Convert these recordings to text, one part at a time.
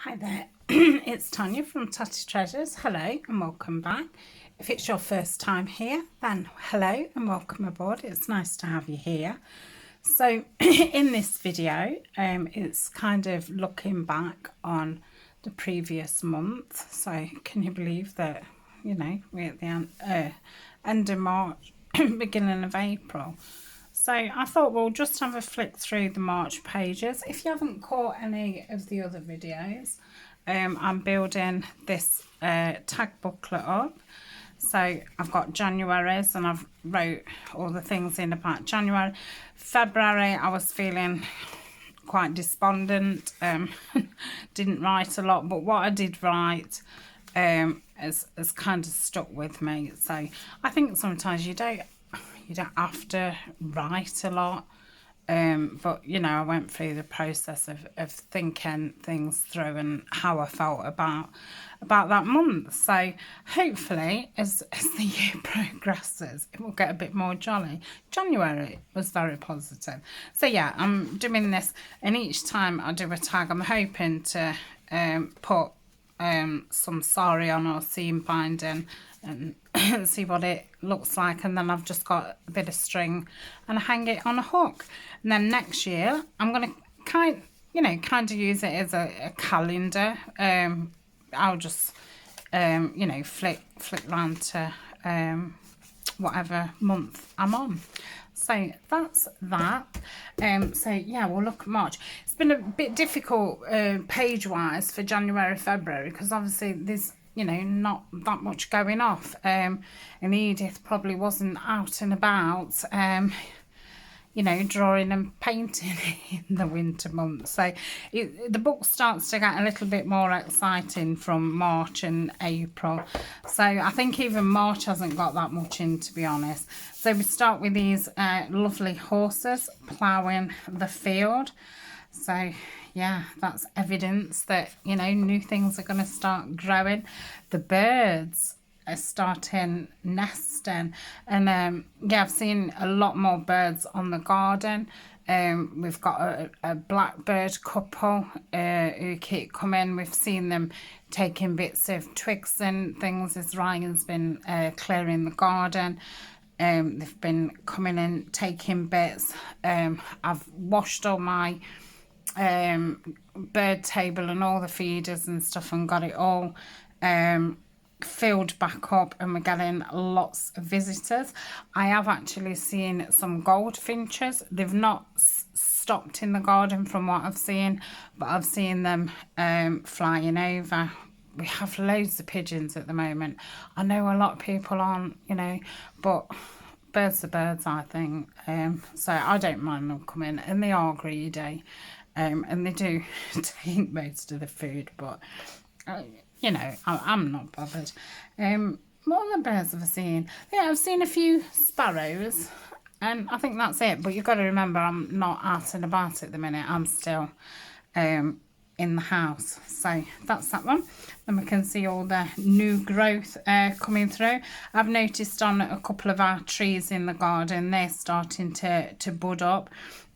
Hi there, it's Tania from Tatty Treasures. Hello and welcome back. If it's your first time here, then hello and welcome aboard. It's nice to have you here. So in this video, it's kind of looking back on the previous month. So can you believe that, you know, we're at the end of March, beginning of April. So I thought we'll just have a flick through the March pages. If you haven't caught any of the other videos, I'm building this tag booklet up. So I've got January's and I've wrote all the things in about January. February I was feeling quite despondent, didn't write a lot, but what I did write has kind of stuck with me. So I think sometimes you don't have to write a lot, but you know, I went through the process of thinking things through and how I felt about that month. So hopefully as the year progresses it will get a bit more jolly. January was very positive. So yeah, I'm doing this, and each time I do a tag I'm hoping to put some sari on or seam binding and see what it looks like, and then I've just got a bit of string and I hang it on a hook. And then next year I'm going to kind of use it as a calendar. I'll just you know, flick round to whatever month I'm on. So that's that. So yeah, we'll look at March. It's been a bit difficult page wise for January, February, because obviously there's, you know, not that much going off, and Edith probably wasn't out and about you know, drawing and painting in the winter months. So the book starts to get a little bit more exciting from March and April. So I think even March hasn't got that much in, to be honest. So we start with these lovely horses ploughing the field. So yeah, that's evidence that, you know, new things are going to start growing. The birds are starting nesting, and yeah, I've seen a lot more birds on the garden. We've got a blackbird couple who keep coming. We've seen them taking bits of twigs and things as Ryan's been clearing the garden. They've been coming in taking bits. I've washed all my bird table and all the feeders and stuff and got it all filled back up, and we're getting lots of visitors. I have actually seen some goldfinches. They've not stopped in the garden from what I've seen, but I've seen them flying over. We have loads of pigeons at the moment. I know a lot of people aren't, you know, but birds are birds, I think. So I don't mind them coming, and they are greedy, and they do take most of the food, but you know, I'm not bothered. What other birds have I seen? Yeah, I've seen a few sparrows, and I think that's it. But you've got to remember, I'm not out and about at the minute. I'm still in the house. So that's that one. Then we can see all the new growth coming through. I've noticed on a couple of our trees in the garden, they're starting to bud up.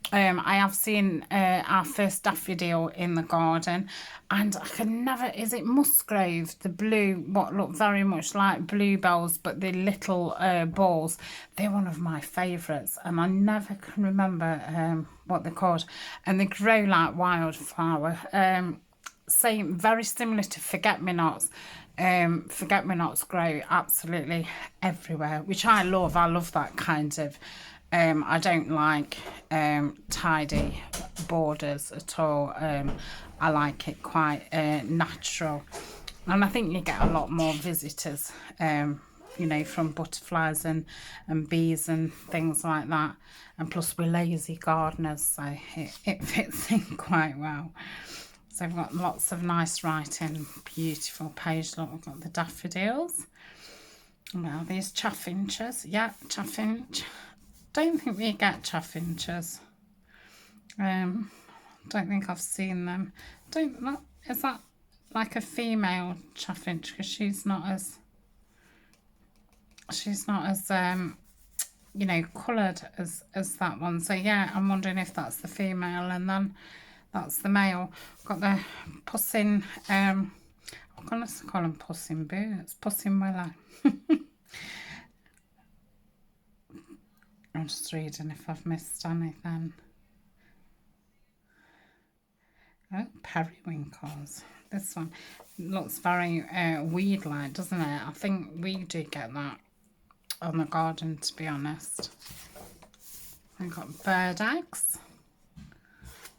I have seen our first daffodil in the garden, and I can never, is it Musgrave, the blue, what look very much like bluebells, but the little balls, they're one of my favourites, and I never can remember what they're called, and they grow like wildflower. Same, very similar to forget-me-nots. Forget-me-nots grow absolutely everywhere, which I love. I love that kind of I don't like tidy borders at all. I like it quite natural, and I think you get a lot more visitors, you know, from butterflies and bees and things like that. And plus we're lazy gardeners, so it fits in quite well. So I've got lots of nice writing, beautiful page. Look, we've got the daffodils. Well, these chaffinches, yeah, chaffinch. Don't think we get chaffinches. Don't think I've seen them. Is that like a female chaffinch? Because she's not as you know, coloured as that one. So yeah, I'm wondering if that's the female, and then That's the male. Got the Puss in, I'm going to call them Puss in Boots, Puss in Willow. I'm just reading if I've missed anything. Oh, periwinkles. This one looks very weed-like, doesn't it? I think we do get that on the garden, to be honest. We've got bird eggs.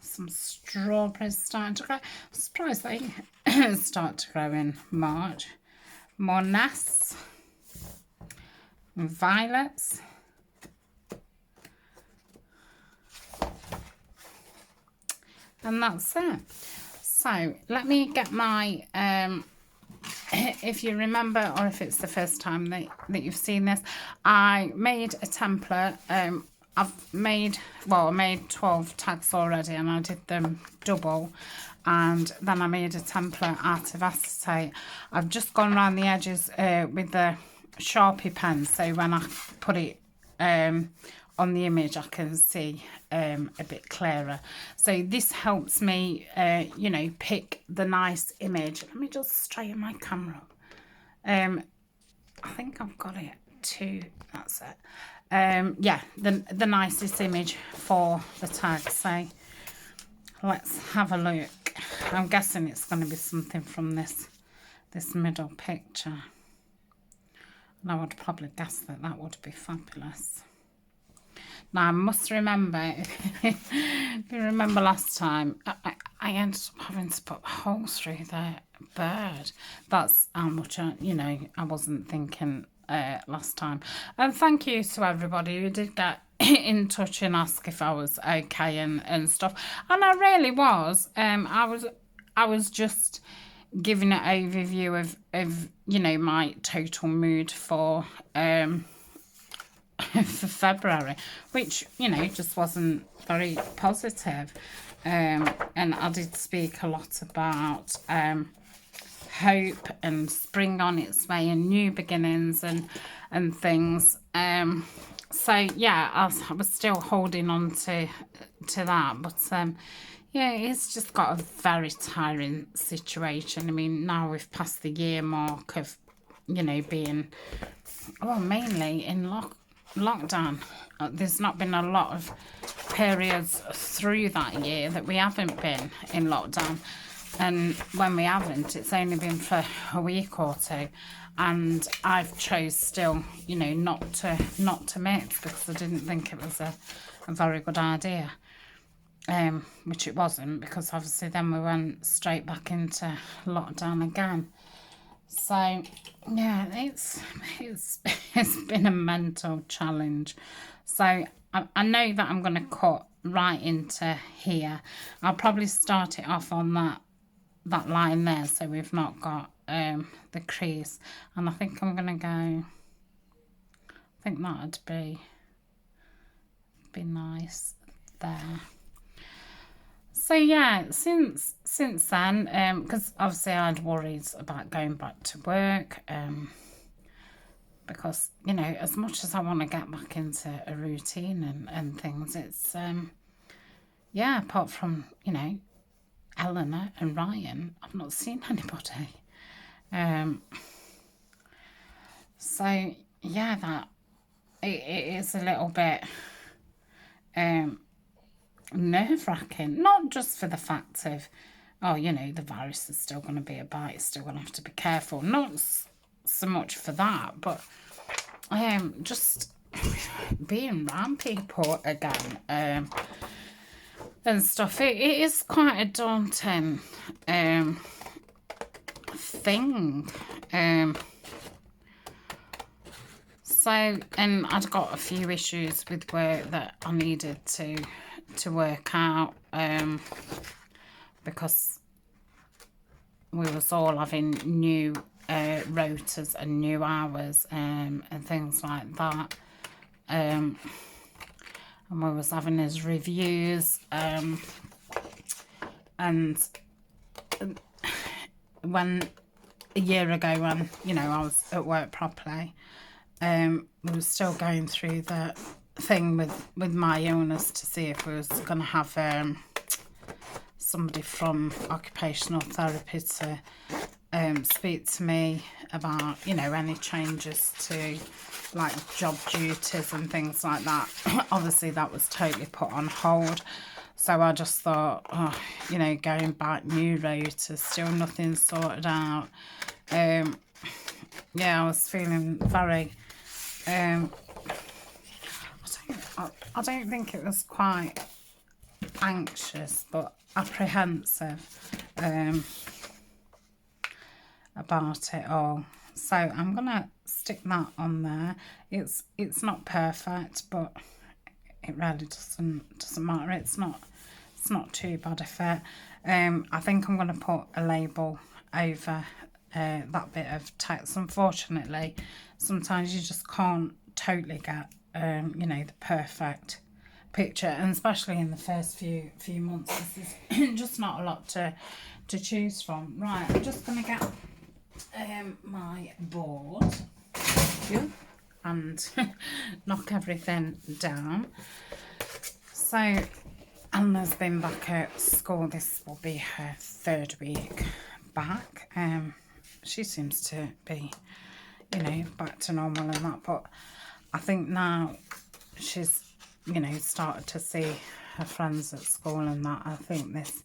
Some strawberries starting to grow. I'm surprised they start to grow in March. More nests. Violets. And that's it. So let me get my if you remember, or if it's the first time that you've seen this, I made a template. I made 12 tags already, and I did them double, and then I made a template out of acetate. I've just gone around the edges with the Sharpie pen, so when I put it on the image I can see a bit clearer. So this helps me you know, pick the nice image. Let me just straighten my camera up. I think I've got it too. That's it. Yeah, the nicest image for the tag. So let's have a look. I'm guessing it's going to be something from this middle picture, and I would probably guess that would be fabulous. Now I must remember, if you remember last time, I ended up having to put holes through the bird. That's how much you know, I wasn't thinking last time. And thank you to everybody who did get in touch and ask if I was okay and stuff. And I really was. I was just giving an overview of you know, my total mood for for February, which, you know, just wasn't very positive. And I did speak a lot about hope and spring on its way and new beginnings and things. So yeah, I was still holding on to that, but yeah, it's just got a very tiring situation. I mean, now we've passed the year mark of, you know, being, well, mainly in lockdown. There's not been a lot of periods through that year that we haven't been in lockdown, and when we haven't, it's only been for a week or two, and I've chose still, you know, not to mix, because I didn't think it was a very good idea, which it wasn't, because obviously then we went straight back into lockdown again. So yeah, it's been a mental challenge. So I know that I'm going to cut right into here. I'll probably start it off on that line there, so we've not got the crease. And I think I'm going to go, I think that'd be nice there. So yeah, since then, because obviously I had worries about going back to work, because, you know, as much as I want to get back into a routine and things, it's, yeah, apart from, you know, Eleanor and Ryan, I've not seen anybody. So yeah, that it is a little bit nerve-wracking, not just for the fact of, oh, you know, the virus is still going to be about, it's still going to have to be careful, not so much for that, but just being around people again and stuff. It is quite a daunting thing. So, and I'd got a few issues with work that I needed to work out, because we was all having new rotas and new hours and things like that, and we was having his reviews, and when a year ago, when, you know, I was at work properly, we were still going through the thing with my illness to see if we was going to have somebody from occupational therapy to speak to me about, you know, any changes to like job duties and things like that. Obviously that was totally put on hold, so I just thought, oh, you know, going back, new rota, still nothing sorted out. Yeah, I was feeling very I don't think it was quite anxious, but apprehensive about it all. So I'm gonna stick that on there. It's not perfect, but it really doesn't matter. It's not too bad a fit. I think I'm gonna put a label over that bit of text. Unfortunately, sometimes you just can't totally get you know, the perfect picture, and especially in the first few months, this is just not a lot to choose from. Right, I'm just gonna get my board and knock everything down. So Anna's been back at school. This will be her 3rd week back. She seems to be, you know, back to normal and that, but I think now she's, you know, started to see her friends at school and that. I think this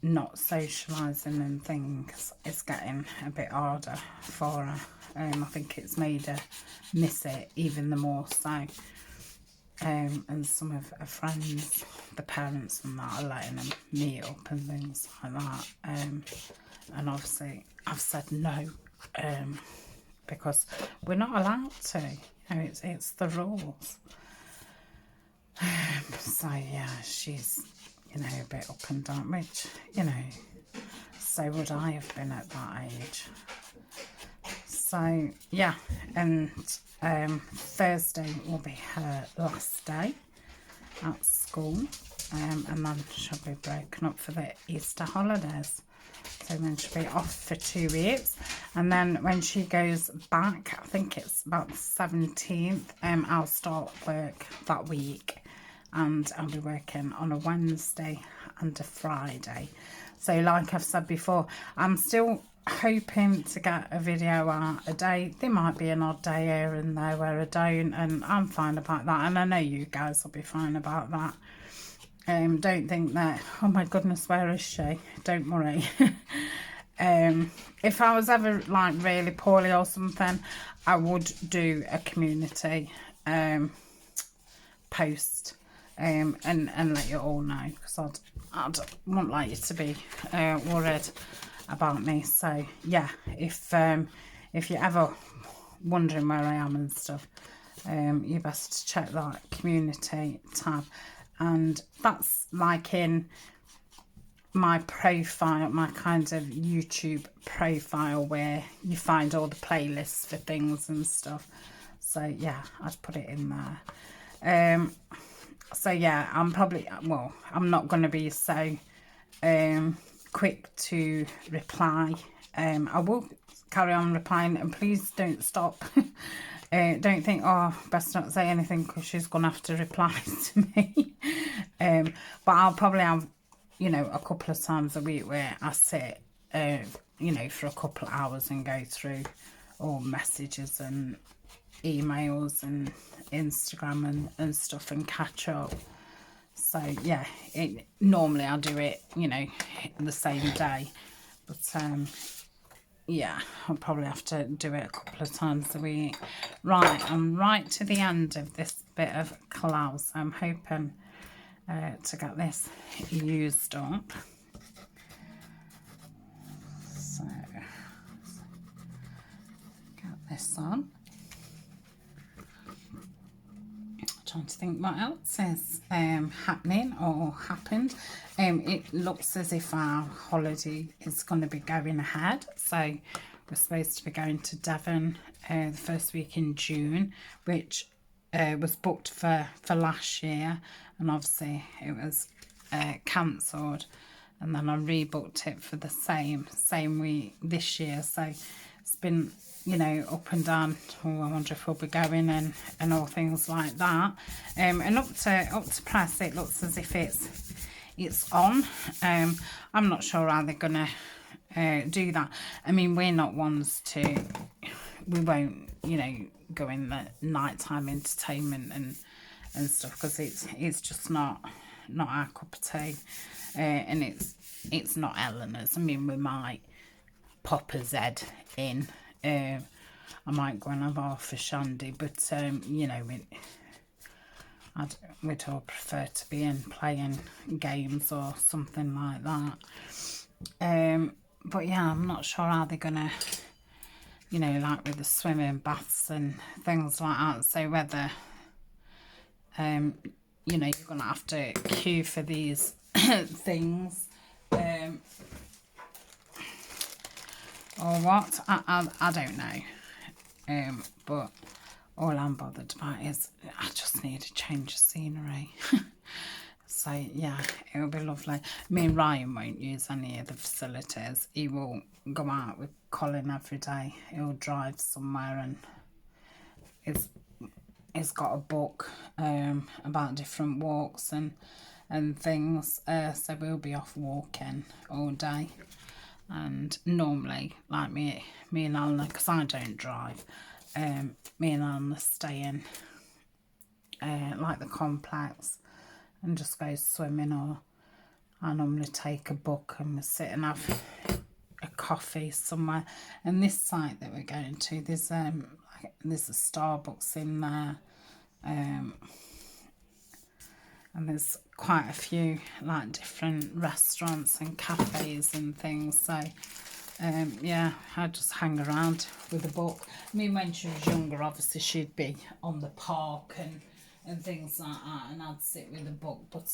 not socialising and things is getting a bit harder for her. I think it's made her miss it even the more so. And some of her friends, the parents and that, are letting them meet up and things like that. And obviously I've said no, because we're not allowed to. You know, it's the rules. So yeah, she's, you know, a bit up and down, which, you know, so would I have been at that age. So yeah, and Thursday will be her last day at school, and then she'll be broken up for the Easter holidays. So then she'll be off for 2 weeks, and then when she goes back, I think it's about the 17th, I'll start work that week, and I'll be working on a Wednesday and a Friday. So like I've said before, I'm still hoping to get a video out a day. There might be an odd day here and there where I don't, and I'm fine about that, and I know you guys will be fine about that. Don't think that, oh my goodness, where is she? Don't worry. If I was ever like really poorly or something, I would do a community post and let you all know, because I'd wouldn't like you to be worried about me. So yeah, if you're ever wondering where I am and stuff, you best check that community tab. And that's like in my profile, my kind of YouTube profile, where you find all the playlists for things and stuff. So yeah, I'd put it in there. So yeah, I'm probably, well, I'm not going to be so quick to reply. I will carry on replying, and please don't stop. Don't think, oh, best not say anything because she's going to have to reply to me. But I'll probably have, you know, a couple of times a week where I sit, you know, for a couple of hours and go through all messages and emails and Instagram and stuff and catch up. So yeah, normally I'll do it, you know, the same day, but yeah, I'll probably have to do it a couple of times a week. Right, I'm right to the end of this bit of cloud, so I'm hoping to get this used up. So get this on. Trying to think what else is happening or happened. It looks as if our holiday is going to be going ahead. So we're supposed to be going to Devon the first week in June, which was booked for last year, and obviously it was cancelled, and then I rebooked it for the same week this year. So it's been, you know, up and down. Oh, I wonder if we'll be going and all things like that. And up to press, it looks as if it's on. I'm not sure how they're gonna do that. I mean, we're not ones to, we won't, you know, go in the nighttime entertainment and stuff, because it's just not our cup of tea, and it's not Eleanor's. I mean, we might pop a Z in. I might go and have half a shandy, but you know, we'd all prefer to be in playing games or something like that. But yeah, I'm not sure how they're gonna, you know, like with the swimming baths and things like that. So whether, you know, you're gonna have to queue for these things, or what? I don't know. But all I'm bothered about is I just need a change of scenery. So yeah, it'll be lovely. Me and Ryan won't use any of the facilities. He will go out with Colin every day. He'll drive somewhere, and he's got a book about different walks and things. So we'll be off walking all day. And normally, like me and Eleanor, because I don't drive, me and Eleanor stay in like the complex and just go swimming, or I normally take a book and we sit and have a coffee somewhere. And this site that we're going to, there's a Starbucks in there, and there's quite a few like different restaurants and cafes and things. So yeah, I just hang around with a book. I mean, when she was younger, obviously she'd be on the park and things like that, and I'd sit with a book. But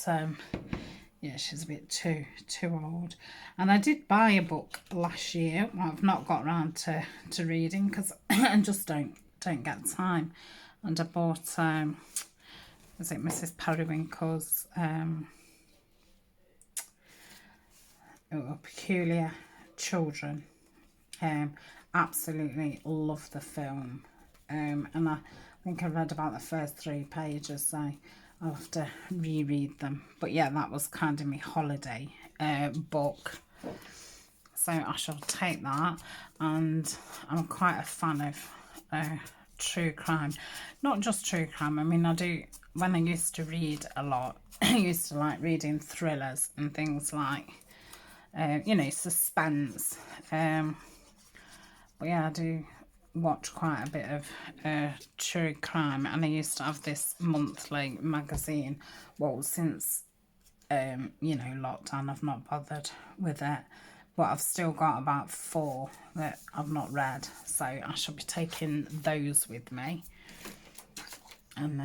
yeah, she's a bit too old. And I did buy a book last year. Well, I've not got around to reading because I just don't get time. And I bought is it Mrs. Periwinkle's Peculiar Children. Absolutely love the film, and I think I read about the first 3 pages, so I'll have to reread them. But yeah, that was kind of my holiday book, so I shall take that. And I'm quite a fan of true crime. Not just true crime, I mean, I do, when I used to read a lot, I used to like reading thrillers and things like, you know, suspense. But yeah, I do watch quite a bit of true crime, and I used to have this monthly magazine. Well, since you know, lockdown, I've not bothered with it, but I've still got about 4 that I've not read, so I shall be taking those with me. And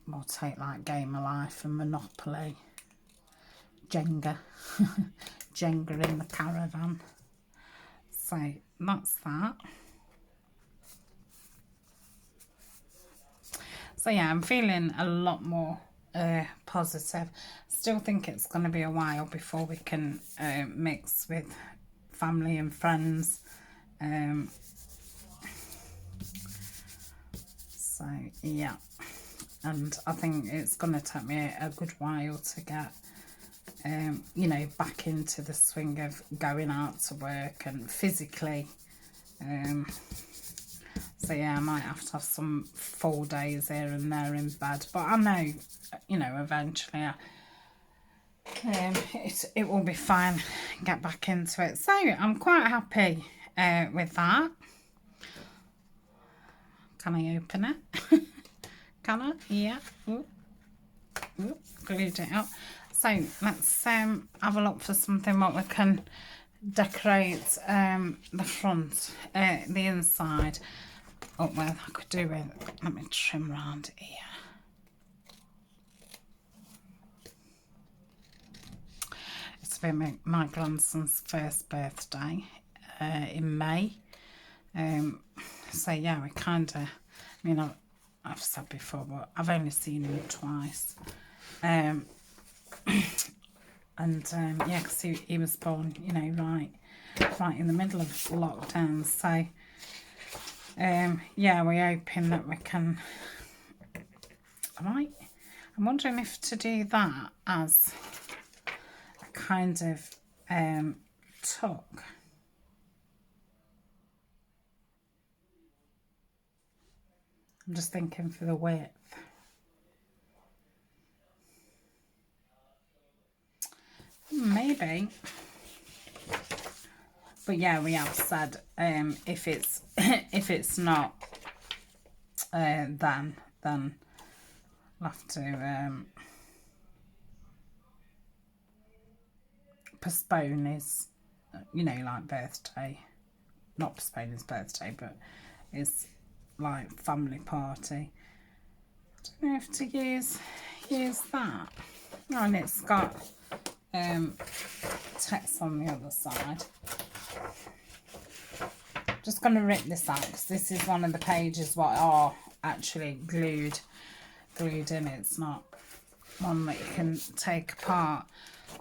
we'll take like Game of Life and Monopoly, Jenga, Jenga in the caravan. So that's that. So yeah, I'm feeling a lot more positive. Still think it's going to be a while before we can mix with family and friends. So yeah, and I think it's going to take me a good while to get you know, back into the swing of going out to work and physically. So yeah, I might have to have some full days here and there in bed, but I know, you know, eventually it will be fine. Get back into it. So I'm quite happy with that. Can I open it? Can I? Yeah. Ooh. Ooh, glued it up. So let's have a look for something what we can decorate the front, the inside. Oh, well, I could do with, let me trim round here. It's been my grandson's first birthday in May. So yeah, we kind of, I mean, I've said before, but I've only seen him twice. And yeah, because he was born, you know, right in the middle of lockdown. So yeah, we're hoping that we can. I'm wondering if to do that as kind of tuck. I'm just thinking for the width. Maybe. But yeah, we have said if it's if it's not then we'll have to postpone his, you know, like birthday. Not postpone his birthday, but his like family party. I don't know if to use that. Oh, and it's got text on the other side. Just going to rip this out because this is one of the pages what are actually glued in. It's not one that you can take apart.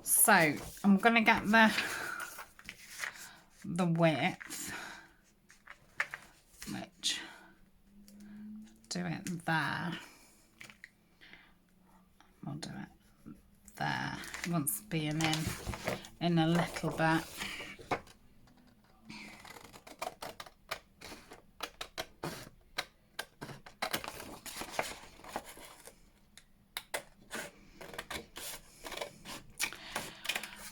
So I'm going to get the width, which do it there. We'll do it there. It wants being in a little bit.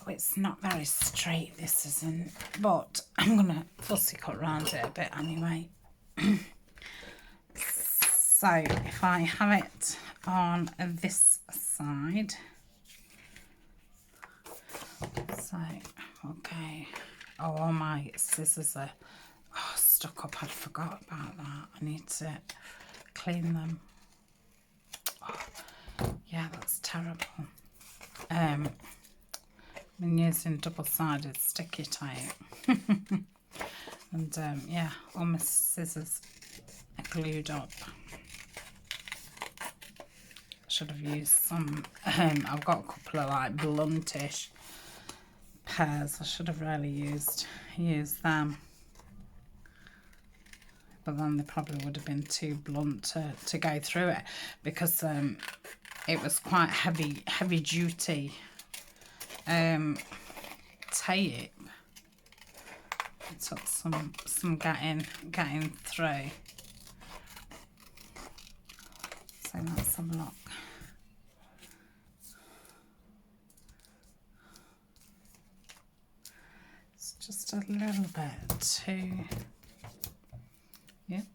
It's not very straight, this isn't, but I'm gonna fussy cut around it a bit anyway. So if I have it on this side, so okay. Oh, my scissors are stuck up. I forgot about that. I need to clean them. Oh, yeah, that's terrible. I'm using double-sided sticky tape. And yeah, all my scissors are glued up. I should have used some, I've got a couple of like bluntish pairs. I should have really used them. But then they probably would have been too blunt to go through it, because it was quite heavy duty tape. It took some getting through. So let's have a look. It's just a little bit too, yep,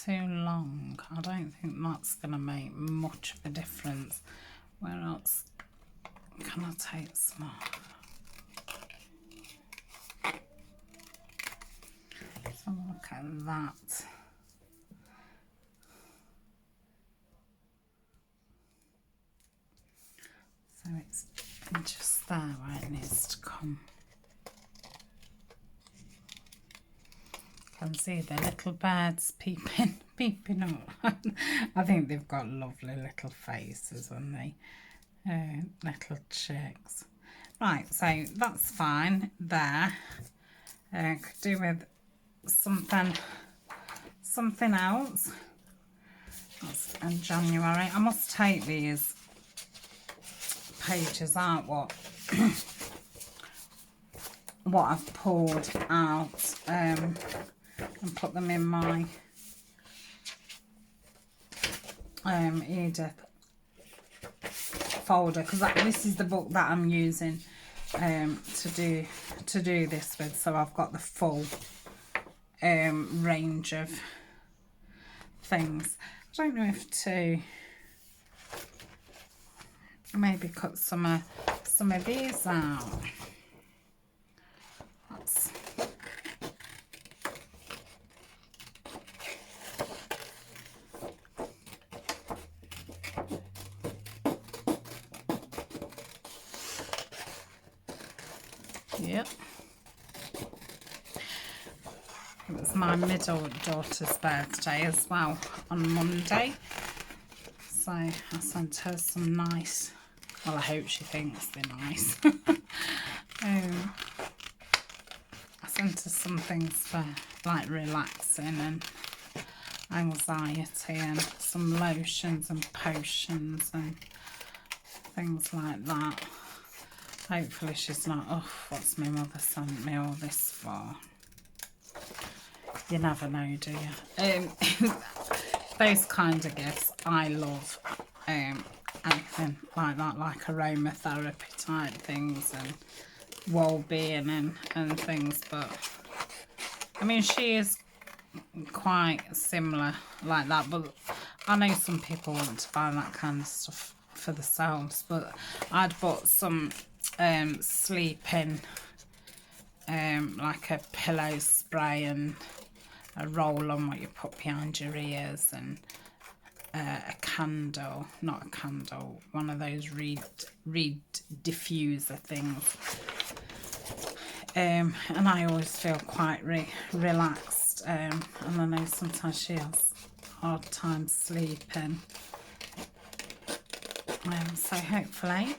too long. I don't think that's going to make much of a difference. Where else can I take some off? Let's have a look at that. So it's just there where it needs to come. You can see the little birds peeping up. I think they've got lovely little faces, haven't they? Little chicks. Right, so that's fine there. Could do with something else. That's in January. I must take these pages out what I've pulled out and put them in my Edith folder, because this is the book that I'm using to do this with. So I've got the full range of things. I don't know if to maybe cut some of these out. That's yep. It was my middle daughter's birthday as well on Monday, so I sent her some nice, well, I hope she thinks they're nice. I sent her some things for like relaxing and anxiety, and some lotions and potions and things like that. Hopefully she's not, oh, what's my mother sent me all this for? You never know, do you? Those kind of gifts, I love anything like that, like aromatherapy type things and well-being and things. But I mean, she is quite similar like that, but I know some people want to buy that kind of stuff for themselves. But I'd bought some sleeping like a pillow spray and a roll on what you put behind your ears, and a candle, not a candle, one of those reed diffuser things. And I always feel quite relaxed, and I know sometimes she has a hard time sleeping. So hopefully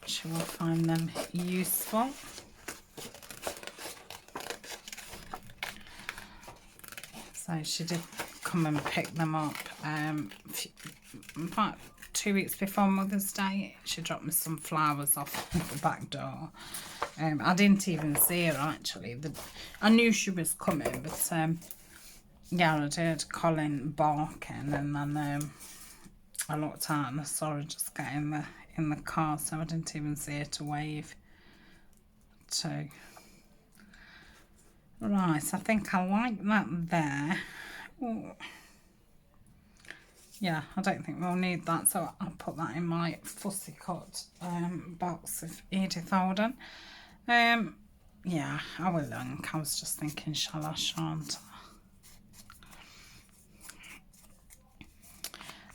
she will find them useful. So she did come and pick them up about 2 weeks before Mother's Day. She dropped me some flowers off the back door. I didn't even see her actually. I knew she was coming, but yeah, I heard Colin barking, and then I looked out and I saw her just get in the car, so I didn't even see her to wave to. Right, I think I like that there. Ooh. Yeah, I don't think we'll need that, so I'll put that in my fussy cut box of Edith Holden. Yeah, I will link. I was just thinking, shall I, shan't I?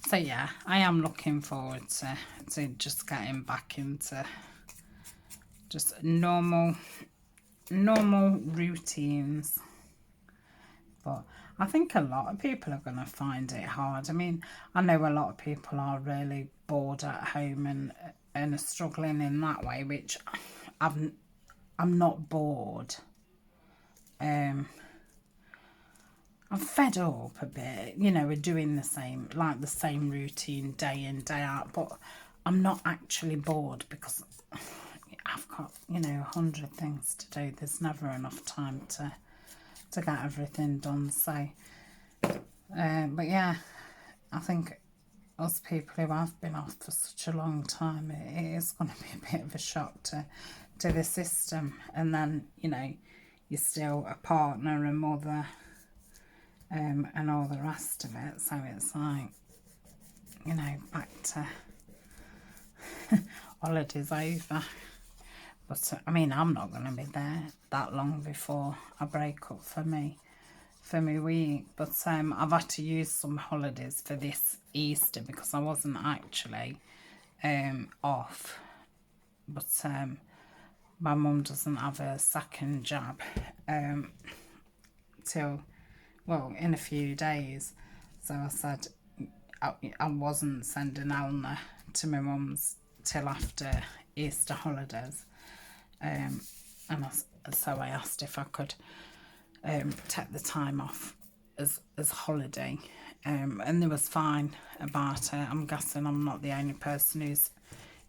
So yeah, I am looking forward to just getting back into just normal routines. But I think a lot of people are going to find it hard. I mean, I know a lot of people are really bored at home and are struggling in that way, which I'm not bored. I'm fed up a bit, you know, we're doing the same routine day in, day out, but I'm not actually bored because I've got, you know, 100 things to do. There's never enough time to get everything done. So but yeah, I think us people who have been off for such a long time, it is going to be a bit of a shock to the system. And then, you know, you're still a partner, a mother, and all the rest of it. So it's like, you know, back to holidays over. But I mean, I'm not going to be there that long before I break up for my week. But I've had to use some holidays for this Easter because I wasn't actually off. But my mum doesn't have a second jab till, well, in a few days. So I said I wasn't sending Elna to my mum's till after Easter holidays. So I asked if I could take the time off as holiday, and they was fine about it. I'm guessing I'm not the only person who's,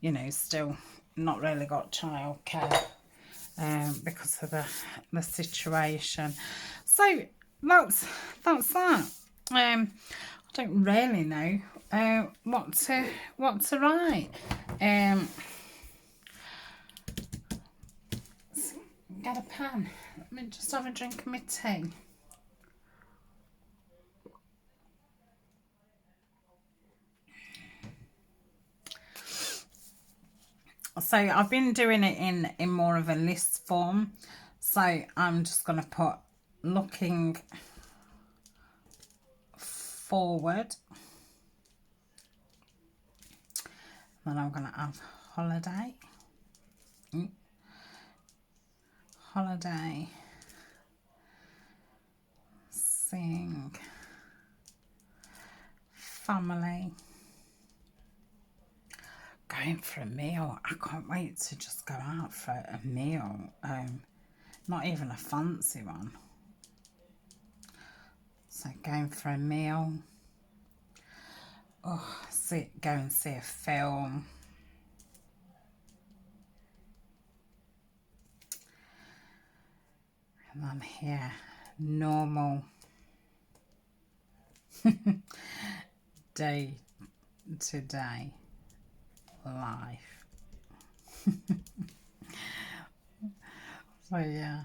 you know, still not really got childcare because of the situation. So that's that. I don't really know what to write. Get a pen. Let me just have a drink of my tea. So I've been doing it in more of a list form. So I'm just going to put looking forward. Then I'm going to have holiday. Holiday. Sing. Family. Going for a meal. I can't wait to just go out for a meal. Not even a fancy one. So going for a meal. Oh, go and see a film. And then here, normal day to day life. So yeah,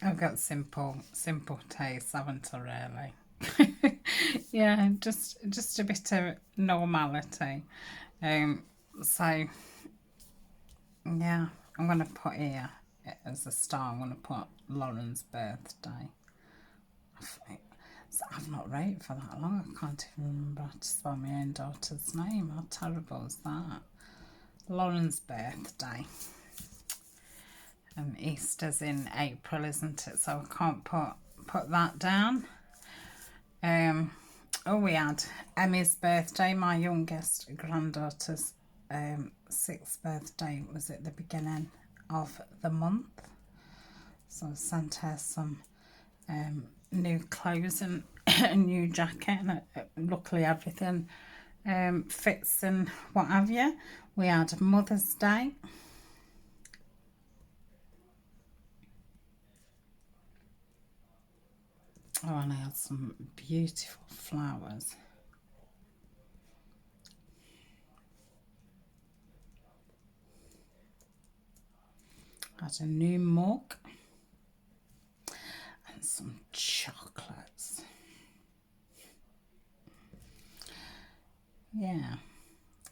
I've got simple tastes, haven't I, really? Yeah, just a bit of normality. So yeah, I'm gonna put here as a star, I'm gonna put Lauren's birthday. I've not wrote for that long, I can't even remember how to spell my own daughter's name. How terrible is that? Lauren's birthday. And Easter's in April, isn't it? So I can't put that down. Oh, we had Emmy's birthday, my youngest granddaughter's 6th birthday was at the beginning of the month. So I sent her some new clothes and a new jacket, and luckily everything fits and what have you. We had Mother's Day. Oh, and I had some beautiful flowers. I had a new mug and some chocolates. Yeah,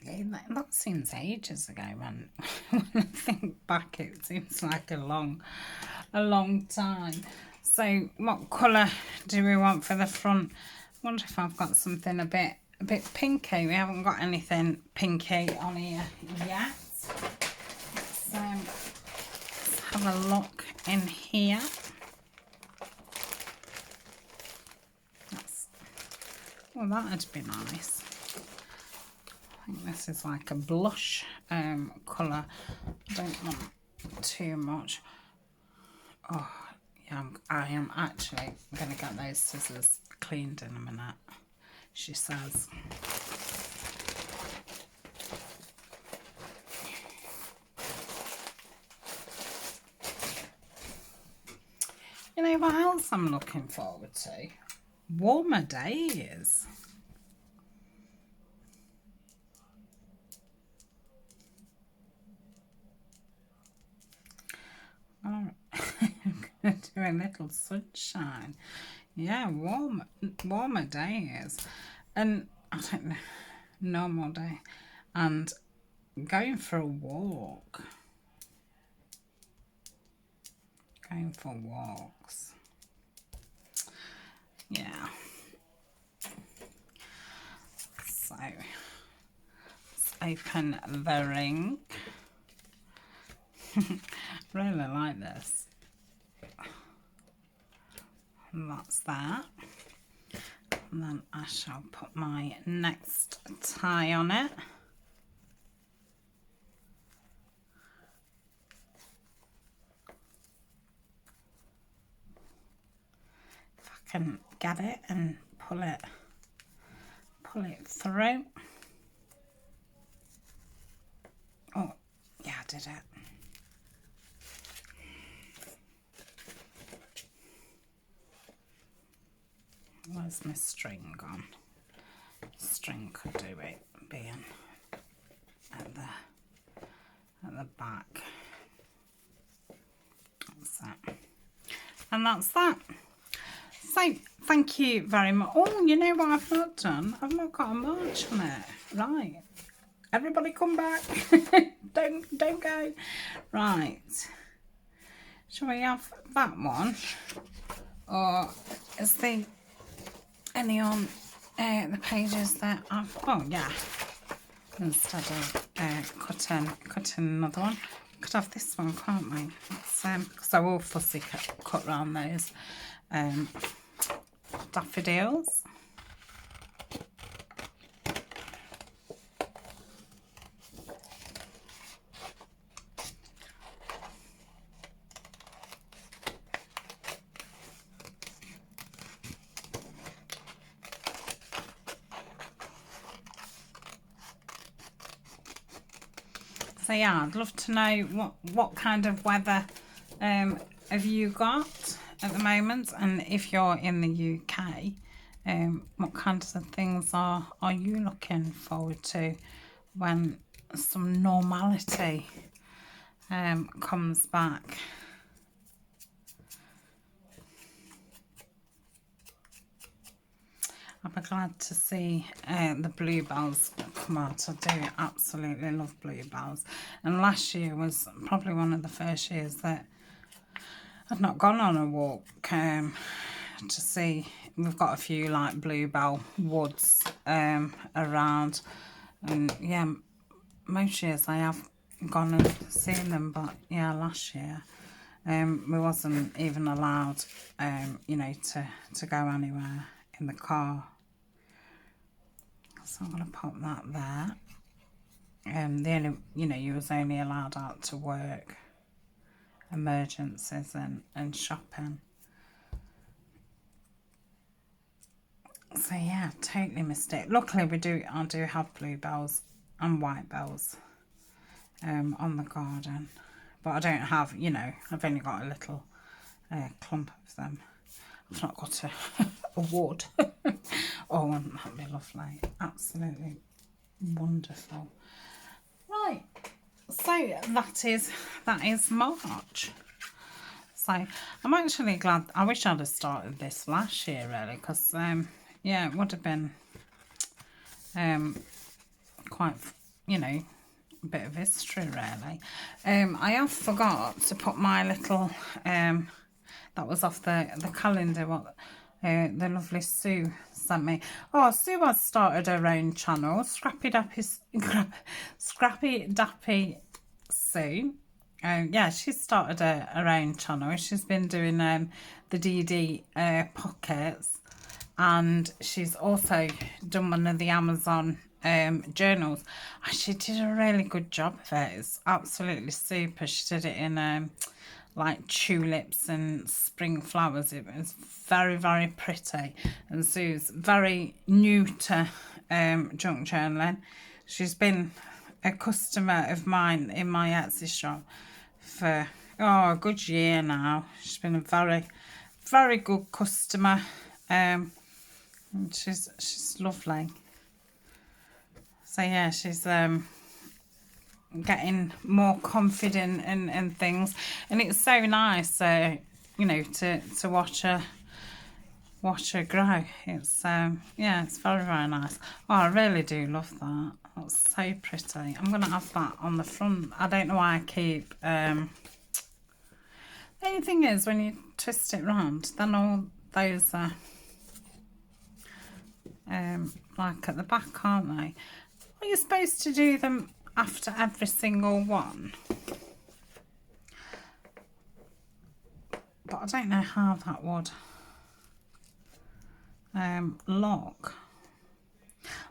that seems ages ago, and when I think back it seems like a long time. So what colour do we want for the front? I wonder if I've got something a bit pinky. We haven't got anything pinky on here yet. Let's have a look in here. Well, that'd be nice. I think this is like a blush colour. I don't want too much. Oh, yeah, I am actually going to get those scissors cleaned in a minute, she says. You know what else I'm looking forward to? Warmer days. Oh, I'm going to do a little sunshine. Yeah, warmer days. And I don't know, normal day. And going for a walk. Going for walks. Yeah. So, let's open the ring. Really like this. And that's that. And then I shall put my next tie on it. If I can get it and pull it through. Oh, yeah, I did it. Where's my string gone? String could do it being at the back. That's that. And that's that. So thank you very much. Oh, you know what I've not done? I've not got a march on it. Right. Everybody come back. don't go. Right. Shall we have that one? Or is there any on the pages that I've... Oh, yeah. Instead of cutting another one. Could have this one, can't we? Because I will fussy cut around those daffodils. So yeah, I'd love to know what kind of weather have you got at the moment? And if you're in the UK, what kinds of things are you looking forward to when some normality comes back? I'll be glad to see the bluebells come out. I do absolutely love bluebells. And last year was probably one of the first years that I've not gone on a walk to see. We've got a few like bluebell woods around. And yeah, most years I have gone and seen them. But yeah, last year we wasn't even allowed, you know, to go anywhere in the car. So I'm going to pop that there. The only, you know, you was only allowed out to work, emergencies and shopping. So yeah, totally missed it. Luckily I do have bluebells and white bells on the garden. But I don't have, you know, I've only got a little clump of them. I've not got a wood. Oh, wouldn't that be lovely? Absolutely wonderful. Right, so that is March. So I'm actually glad. I wish I'd have started this last year, really, because yeah, it would have been quite, you know, a bit of history, really. I have forgot to put my little that was off the calendar, what the lovely Sue sent me. Oh, Sue has started her own channel, Scrappy Dappy Sue. Yeah, she's started her own channel. She's been doing the DD pockets, and she's also done one of the Amazon journals. And she did a really good job of it. It's absolutely super. She did it in like tulips and spring flowers. It was very, very pretty. And Sue's very new to junk journaling. She's been a customer of mine in my Etsy shop for a good year now. She's been a very, very good customer. And she's lovely. So yeah, she's getting more confident in things, and it's so nice, you know, to watch her grow. It's yeah, it's very, very nice. Oh, I really do love that. That's so pretty. I'm gonna have that on the front. I don't know why I keep the only thing is when you twist it round, then all those are like at the back, aren't they? Are you supposed to do them after every single one? But I don't know how that would look.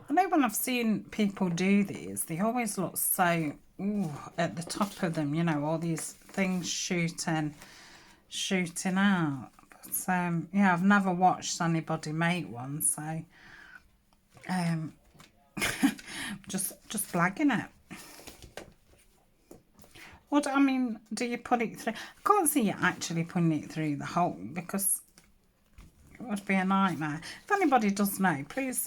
I know when I've seen people do these, they always look so at the top of them, you know, all these things shooting out. But yeah, I've never watched anybody make one, so just blagging it. What I mean, do you put it through? I can't see you actually putting it through the hole, because it would be a nightmare. If anybody does know, please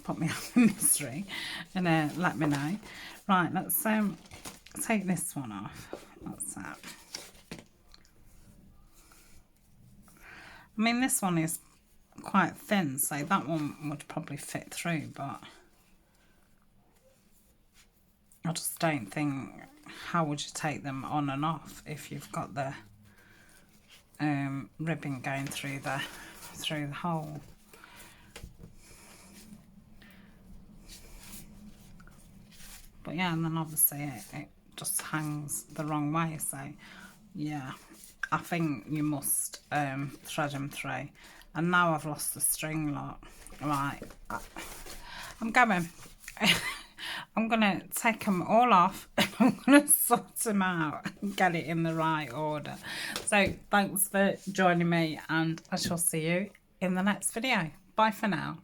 put me on the mystery and let me know. Right, let's take this one off. That's that. I mean, this one is quite thin, so that one would probably fit through, but I just don't think, how would you take them on and off if you've got the ribbon going through the hole? But yeah, and then obviously it just hangs the wrong way, so yeah, I think you must thread them through. And now I've lost the string lot. Right, I'm going. I'm going to take them all off and I'm going to sort them out and get it in the right order. So thanks for joining me, and I shall see you in the next video. Bye for now.